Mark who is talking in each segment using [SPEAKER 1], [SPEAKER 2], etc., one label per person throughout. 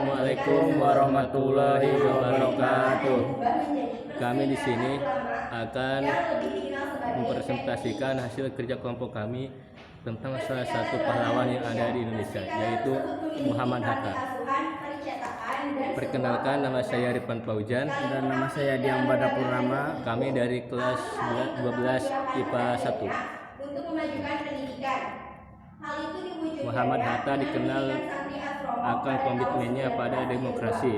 [SPEAKER 1] Assalamualaikum warahmatullahi wabarakatuh. Kami di sini akan mempresentasikan hasil kerja kelompok kami tentang salah satu pahlawan yang ada di Indonesia, yaitu Muhammad Hatta. Perkenalkan, nama saya Rifan Paujan
[SPEAKER 2] dan nama saya Diam Bada Purnama.
[SPEAKER 1] Kami dari kelas 12 IPA 1. Muhammad Hatta dikenal akan komitmennya pada demokrasi.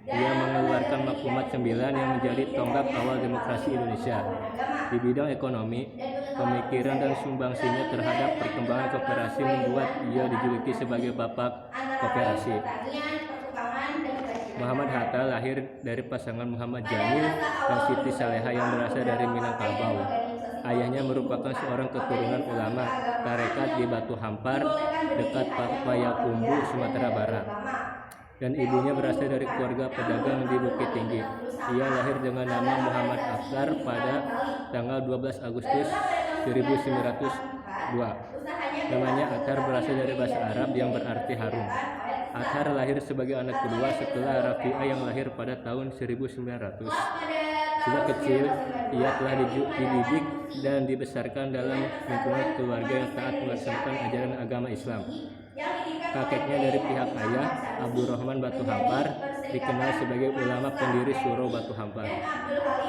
[SPEAKER 1] Ia mengeluarkan Maklumat 9 yang menjadi tonggak awal demokrasi Indonesia. Di bidang ekonomi, pemikiran dan sumbangsinya terhadap perkembangan koperasi membuat ia dijuluki sebagai Bapak Koperasi. Muhammad Hatta lahir dari pasangan Muhammad Jamil dan Siti Saleha yang berasal dari Minangkabau. Ayahnya merupakan seorang keturunan ulama tarekat di Batu Hampar, dekat Payakumbuh, Sumatera Barat. Dan ibunya berasal dari keluarga pedagang di Bukit Tinggi. Ia lahir dengan nama Muhammad Afsar pada tanggal 12 Agustus 1902. Namanya Athar berasal dari bahasa Arab yang berarti harum. Athar lahir sebagai anak kedua setelah Rafi'ah yang lahir pada tahun 1900. Sejak kecil, ia telah dididik dan dibesarkan dalam lingkungan keluarga yang taat melaksanakan ajaran agama Islam. Kakeknya dari pihak ayah, Abdurrahman Batu Hampar, dikenal sebagai ulama pendiri Surau Batu Hampar.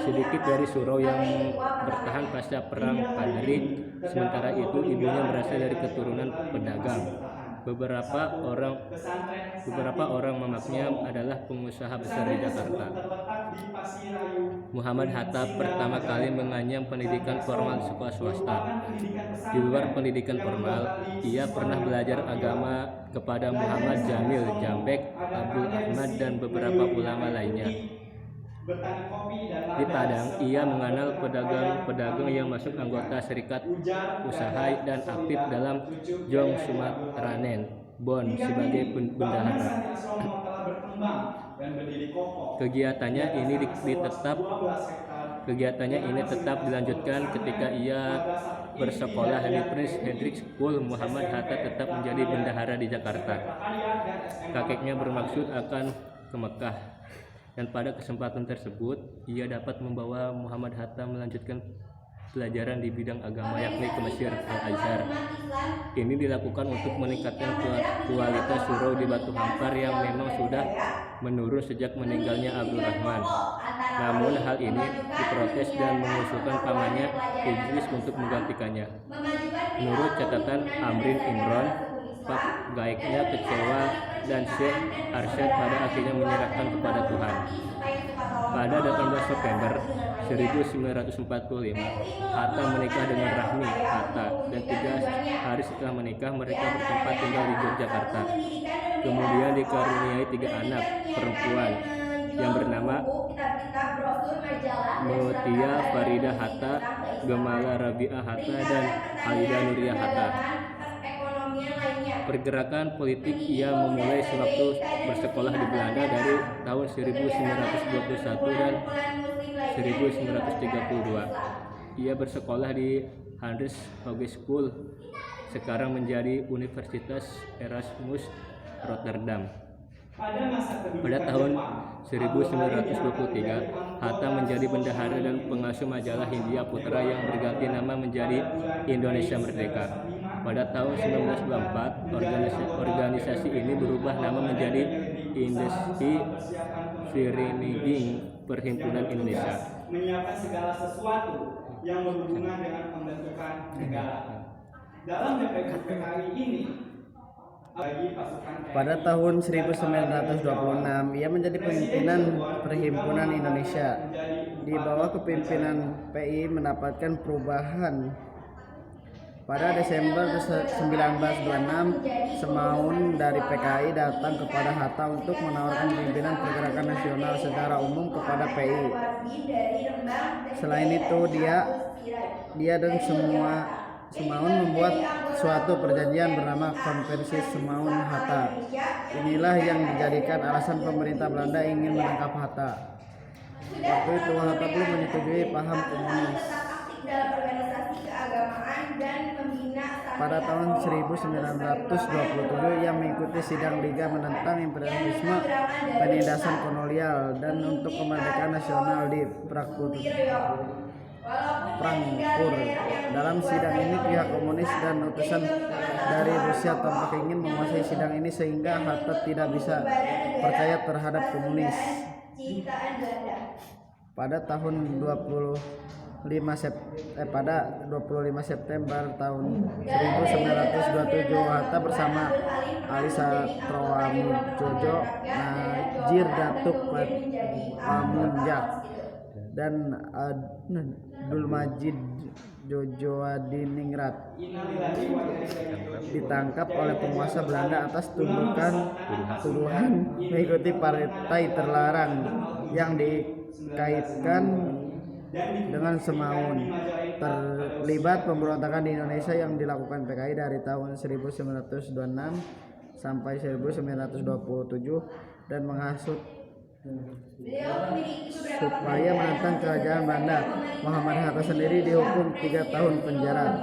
[SPEAKER 1] Sedikit dari surau yang bertahan pasca perang Padri, sementara itu ibunya berasal dari keturunan pedagang. Beberapa orang memaknya adalah pengusaha besar di Jakarta. Muhammad Hatta pertama kali menganyam pendidikan formal di sekolah swasta. Di luar pendidikan formal, ia pernah belajar agama kepada Muhammad Jamil, Jambek, Abdul Ahmad, dan beberapa ulama lainnya. Di Padang, ia mengenal pedagang-pedagang yang masuk anggota serikat usaha dan aktif dalam Jong Sumatranen, Bon, sebagai bendahara. Kegiatannya ini tetap dilanjutkan ketika ia bersekolah di Prince Hendrik School. Muhammad Hatta tetap menjadi bendahara di Jakarta. Kakeknya bermaksud akan ke Mekah, dan pada kesempatan tersebut ia dapat membawa Muhammad Hatta melanjutkan pelajaran di bidang agama, yakni ke Mesir Al-Azhar. Ini dilakukan untuk meningkatkan kualitas surau di Batu Hampar yang memang sudah menurun sejak meninggalnya Abdurrahman. Namun hal ini diprotes dan mengusulkan pamannya Idris untuk menggantikannya. Menurut catatan Amrin Imron, Pak Gaiknya kecewa dan Syekh Arsyad pada akhirnya menyerahkan kepada Tuhan. Pada 18 November 1945, Hatta menikah dengan Rahmi Hatta, dan 3 hari setelah menikah mereka bertempat tinggal di Yogyakarta. Kemudian dikaruniai 3 anak perempuan yang bernama Mutia Farida Hatta, Gemala Rabi'ah Hatta, dan Halida Nuria Hatta. Pergerakan politik ia memulai sewaktu bersekolah di Belanda dari tahun 1921 dan 1932. Ia bersekolah di Handels Hogeschool, sekarang menjadi Universitas Erasmus Rotterdam. Pada tahun 1923, Hatta menjadi bendahara dan pengasuh majalah Hindia Putra yang berganti nama menjadi Indonesia Merdeka. Pada tahun 1924, organisasi ini berubah nama menjadi Industri Vereniging Perhimpunan Indonesia.
[SPEAKER 3] Menyiapkan segala sesuatu yang berhubungan dengan pembentukan negara. Dalam PKI ini,
[SPEAKER 2] pada tahun 1926, ia menjadi pimpinan Perhimpunan Indonesia. Di bawah kepemimpinan PI mendapatkan perubahan. Pada Desember 1926, Semaun dari PKI datang kepada Hatta untuk menawarkan pimpinan pergerakan nasional secara umum kepada PI. Selain itu, dia dan Semaun membuat suatu perjanjian bernama Konvensi Semaun-Hatta. Inilah yang dijadikan alasan pemerintah Belanda ingin menangkap Hatta. Waktu itu Hatta belum menyetujui paham komunis. Pada tahun 1927 ia mengikuti sidang Liga menentang imperialisme, penindasan kolonial, dan untuk kemerdekaan nasional di Frankfurt. Dalam sidang ini pihak komunis dan utusan dari Rusia tampak ingin menguasai sidang ini sehingga Hatta tidak bisa percaya terhadap komunis. Pada tahun 25 September tahun 1927 Hatta bersama Alisa Troamujojo, Najir Datuk Pamunjak, dan Abdulmajid Jojoadiningrat ditangkap oleh penguasa Belanda atas tuduhan mengikuti partai terlarang yang dikaitkan dengan Semaun, terlibat pemberontakan di Indonesia yang dilakukan PKI dari tahun 1926 sampai 1927 dan menghasut supaya menentang kerajaan Belanda. Muhammad Hatta sendiri dihukum 3 tahun penjara.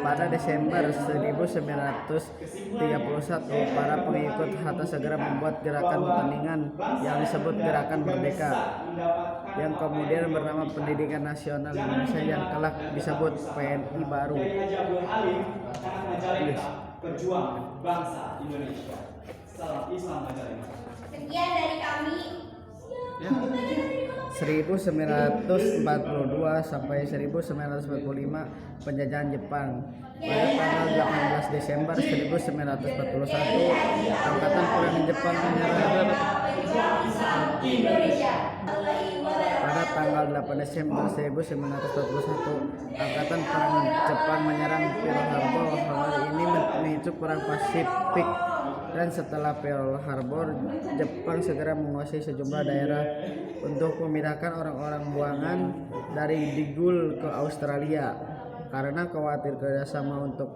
[SPEAKER 2] Pada Desember 1931 para pengikut Hatta segera membuat gerakan pertandingan yang disebut Gerakan Merdeka, yang kemudian bernama Pendidikan Nasional Indonesia yang kelak disebut PNI baru.
[SPEAKER 3] Pejuang bangsa Indonesia. Salam Islam Majalengka.
[SPEAKER 4] Sekian dari kami.
[SPEAKER 2] 1942 sampai 1945 penjajahan Jepang. Pada tanggal 18 Desember 1941 Angkatan Perang Jepang menyerang. Pada tanggal 8 Desember 1941 Angkatan Perang Jepang menyerang Pearl Harbor. Hal ini memicu perang Pasifik. Dan setelah Pearl Harbor, Jepang segera menguasai sejumlah daerah untuk memindahkan orang-orang buangan dari Digul ke Australia. Karena khawatir kerjasama untuk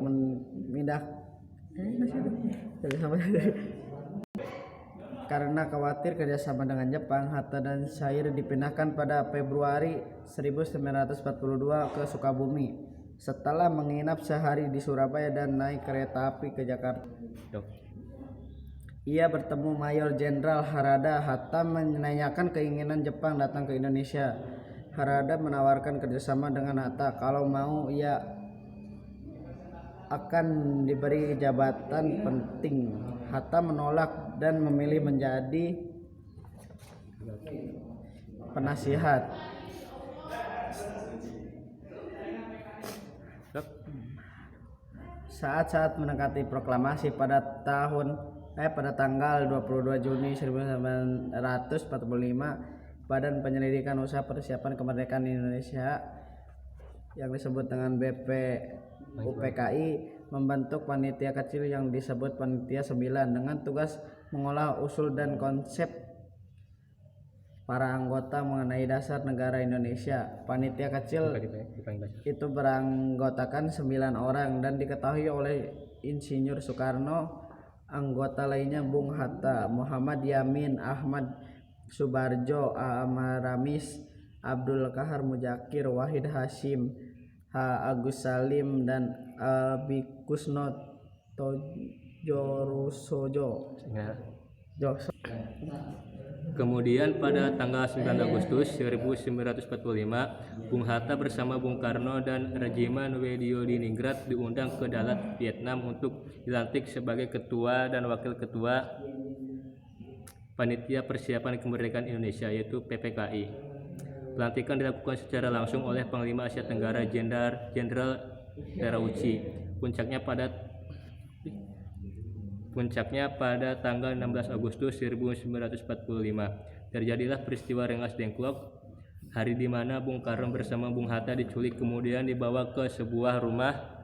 [SPEAKER 2] dengan Jepang, Hatta dan Sair dipindahkan pada Februari 1942 ke Sukabumi. Setelah menginap sehari di Surabaya dan naik kereta api ke Jakarta, ia bertemu Mayor Jenderal Harada. Hatta menanyakan keinginan Jepang datang ke Indonesia. Harada menawarkan kerjasama dengan Hatta. Kalau mau, ia akan diberi jabatan penting. Hatta menolak dan memilih menjadi penasihat. Saat-saat mendekati proklamasi pada tanggal 22 Juni 1945, Badan Penyelidikan Usaha Persiapan Kemerdekaan Indonesia yang disebut dengan BPUPKI membentuk panitia kecil yang disebut Panitia 9 dengan tugas mengolah usul dan konsep para anggota mengenai dasar negara Indonesia. Panitia kecil itu beranggotakan 9 orang dan diketahui oleh Insinyur Soekarno. Anggota lainnya Bung Hatta, Muhammad Yamin, Ahmad Subarjo, Ahmad Ramis, Abdul Kahar Mujakir, Wahid Hashim, H. Agus Salim, dan Bikusno Tojorusojo.
[SPEAKER 1] Kemudian pada tanggal 9 Agustus 1945, Bung Hatta bersama Bung Karno dan Regimen Wediodiningrat diundang ke Dalat, Vietnam untuk dilantik sebagai ketua dan wakil ketua Panitia Persiapan Kemerdekaan Indonesia, yaitu PPKI. Pelantikan dilakukan secara langsung oleh Panglima Asia Tenggara Jenderal Terauchi. Puncaknya pada tanggal 16 Agustus 1945 terjadilah peristiwa Rengas Dengklok, hari di mana Bung Karno bersama Bung Hatta diculik kemudian dibawa ke sebuah rumah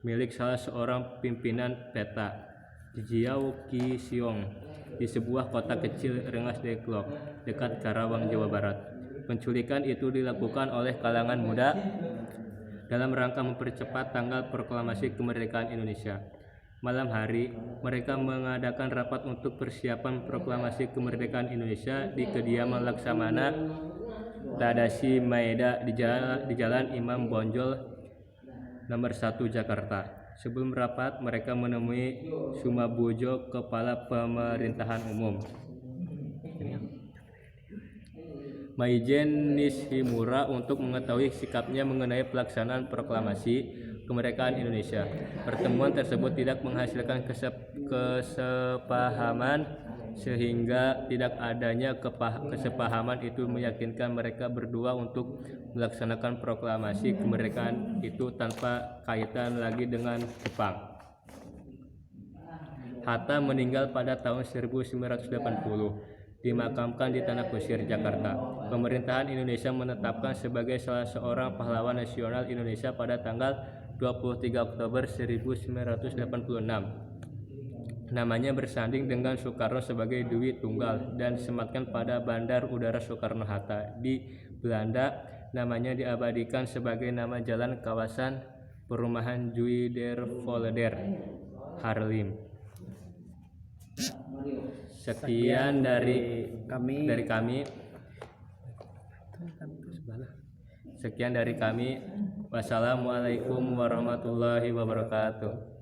[SPEAKER 1] milik salah seorang pimpinan PETA, Jiao Ki Siong, di sebuah kota kecil Rengas Dengklok dekat Karawang, Jawa Barat. Penculikan itu dilakukan oleh kalangan muda dalam rangka mempercepat tanggal proklamasi kemerdekaan Indonesia. malam hari, mereka mengadakan rapat untuk persiapan proklamasi kemerdekaan Indonesia di kediaman Laksamana Tadasi Maeda di Jalan Imam Bonjol nomor 1 Jakarta. Sebelum rapat, mereka menemui Sumabojo, Kepala Pemerintahan Umum, Maijen Nishimura, untuk mengetahui sikapnya mengenai pelaksanaan proklamasi kemerdekaan Indonesia. Pertemuan tersebut tidak menghasilkan kesepahaman, sehingga tidak adanya kesepahaman itu meyakinkan mereka berdua untuk melaksanakan proklamasi kemerdekaan itu tanpa kaitan lagi dengan Jepang. Hatta meninggal pada tahun 1980, dimakamkan di Tanah Kusir, Jakarta. Pemerintahan Indonesia menetapkan sebagai salah seorang pahlawan nasional Indonesia pada tanggal 23 Oktober 1986. Namanya bersanding dengan Soekarno sebagai Dwi Tunggal dan disematkan pada Bandar Udara Soekarno-Hatta. Di Belanda, namanya diabadikan sebagai nama jalan kawasan perumahan Zuiderwolder, Haarlem. Sekian dari kami. Wassalamualaikum warahmatullahi wabarakatuh.